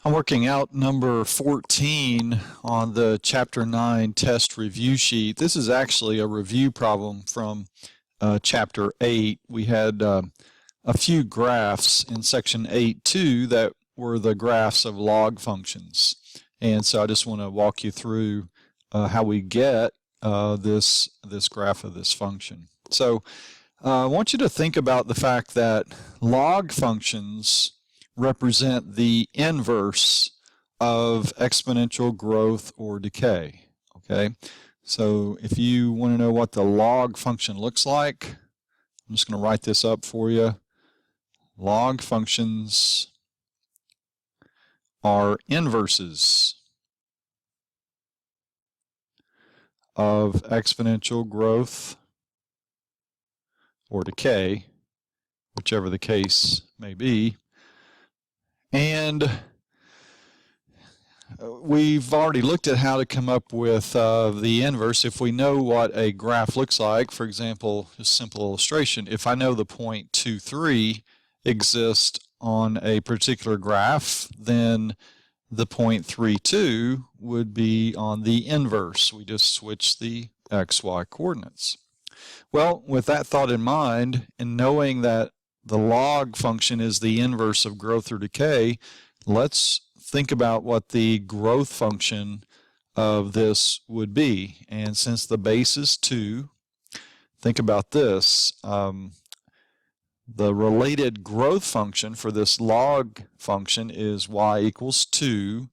I'm working out number 14 on the Chapter 9 test review sheet. This is actually a review problem from Chapter 8. We had a few graphs in Section 8.2 that were the graphs of log functions. And so I just want to walk you through how we get this graph of this function. So I want you to think about the fact that log functions represent the inverse of exponential growth or decay. Okay, so if you want to know what the log function looks like, I'm just going to write this up for you. Log functions are inverses of exponential growth or decay, whichever the case may be. And we've already looked at how to come up with the inverse. If we know what a graph looks like, for example, a simple illustration, if I know the point 2, 3 exists on a particular graph, then the point 3, 2 would be on the inverse. We just switch the xy coordinates. Well, with that thought in mind, and knowing that the log function is the inverse of growth or decay, let's think about what the growth function of this would be. And since the base is 2, think about this. The related growth function for this log function is y equals 2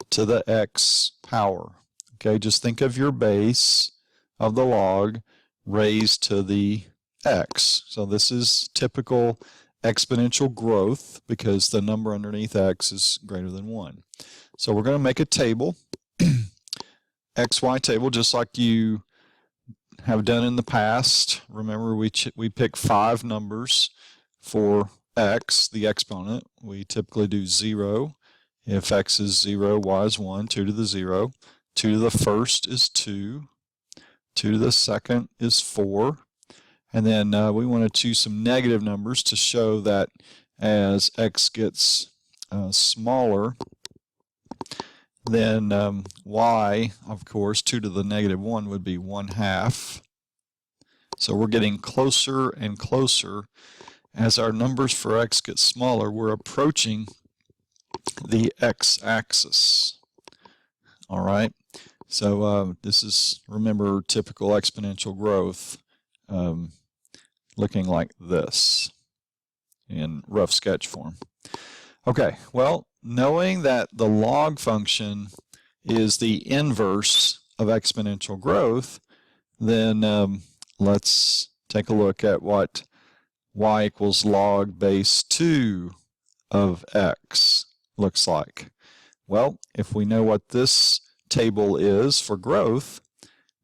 to the x power. Okay, just think of your base of the log raised to the x. So this is typical exponential growth because the number underneath x is greater than 1. So we're going to make a table, xy table, just like you have done in the past. Remember, we pick 5 numbers for x, the exponent. We typically do 0. If x is 0, y is 1, 2 to the 0. 2 to the first is 2. 2 to the second is 4. And then we want to choose some negative numbers to show that as x gets smaller, then y, of course, 2 to the negative 1 would be 1/2. So we're getting closer and closer. As our numbers for x get smaller, we're approaching the x-axis. All right. So this is, remember, typical exponential growth. Looking like this in rough sketch form. Okay, well, knowing that the log function is the inverse of exponential growth, then let's take a look at what y equals log base 2 of x looks like. Well, if we know what this table is for growth,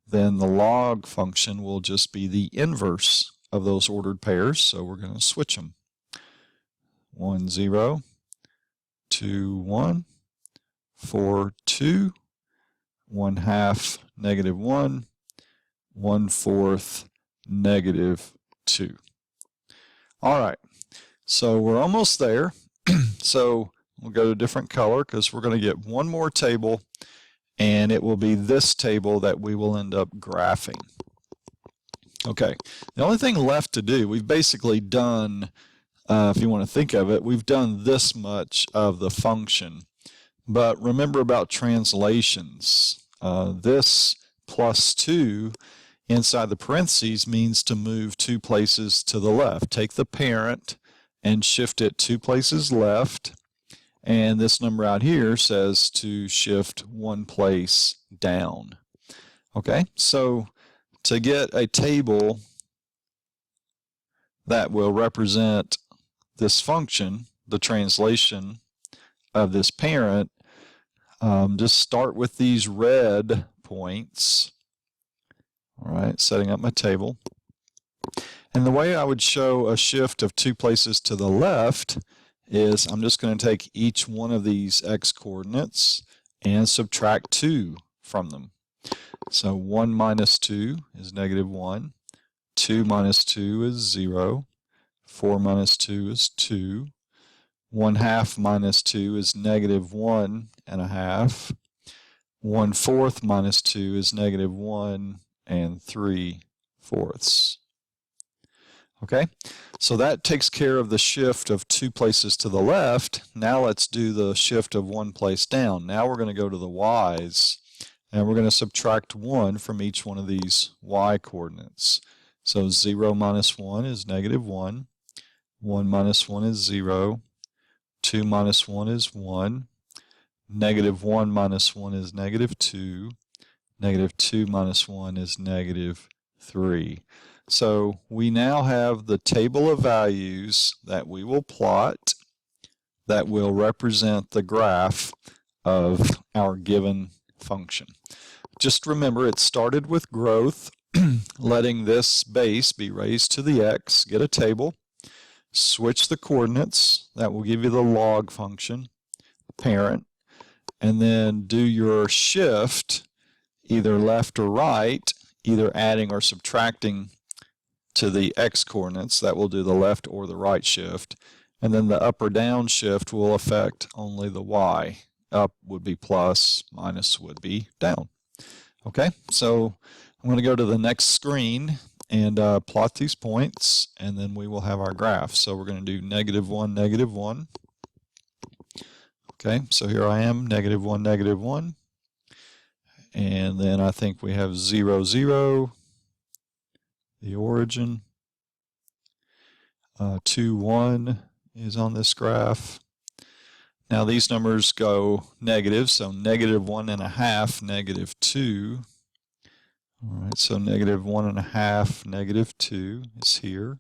then the log function will just be the inverse of those ordered pairs, so we're going to switch them. 1, 0, 2, 1, 4, 2, 1/2, negative 1, 1/4, negative 2. All right, so we're almost there. So we'll go to a different color because we're going to get one more table, and it will be this table that we will end up graphing. Okay, the only thing left to do, we've basically done, if you want to think of it, we've done this much of the function. But remember about translations. This plus 2 inside the parentheses means to move 2 places to the left. Take the parent and shift it 2 places left. And this number out here says to shift 1 place down. Okay, so to get a table that will represent this function, the translation of this parent, just start with these red points. All right, setting up my table. And the way I would show a shift of 2 places to the left is I'm just going to take each one of these x coordinates and subtract 2 from them. So 1 minus 2 is negative 1. 2 minus 2 is 0. 4 minus 2 is 2. 1/2 minus 2 is negative 1.5. 1/4 minus 2 is negative 1 3/4. Okay, so that takes care of the shift of 2 places to the left. Now let's do the shift of 1 place down. Now we're going to go to the y's, and we're going to subtract 1 from each one of these y coordinates. So 0 minus 1 is negative 1. 1 minus 1 is 0. 2 minus 1 is 1. Negative 1 minus 1 is negative 2. Negative 2 minus 1 is negative 3. So we now have the table of values that we will plot that will represent the graph of our given function. Just remember, it started with growth, letting this base be raised to the x, get a table, switch the coordinates, that will give you the log function, parent, and then do your shift either left or right, either adding or subtracting to the x coordinates, that will do the left or the right shift, and then the up or down shift will affect only the y. Up would be plus, minus would be down. Okay, so I'm going to go to the next screen and plot these points, and then we will have our graph. So we're going to do negative 1, negative 1. Okay, so here I am, negative 1, negative 1. And then I think we have 0, 0. The origin. 2, 1 is on this graph. Now these numbers go negative, so negative 1.5, negative 2. All right, so negative 1.5, negative 2 is here.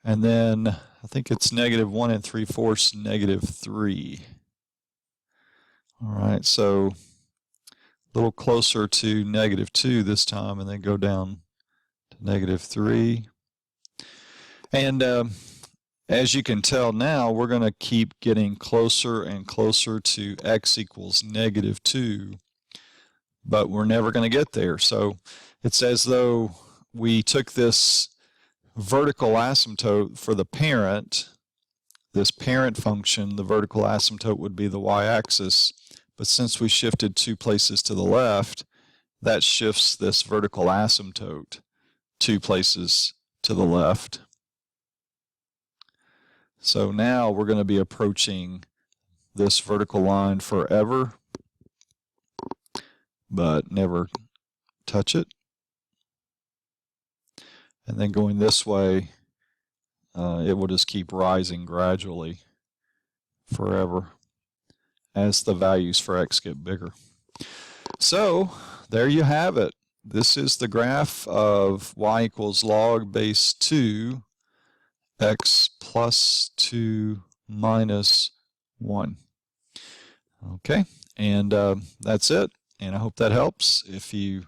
And then I think it's negative 1 3/4, negative 3. All right, so a little closer to negative 2 this time, and then go down negative 3. And as you can tell now, we're going to keep getting closer and closer to x equals negative 2, but we're never going to get there. So it's as though we took this vertical asymptote for the parent, this parent function, the vertical asymptote would be the y-axis, but since we shifted 2 places to the left, that shifts this vertical asymptote 2 places to the left. So now we're going to be approaching this vertical line forever, but never touch it. And then going this way, it will just keep rising gradually forever as the values for x get bigger. So there you have it. This is the graph of y equals log base 2 x plus 2 minus 1. Okay, and that's it. And I hope that helps. If you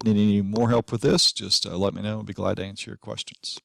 need any more help with this, just let me know. I'll be glad to answer your questions.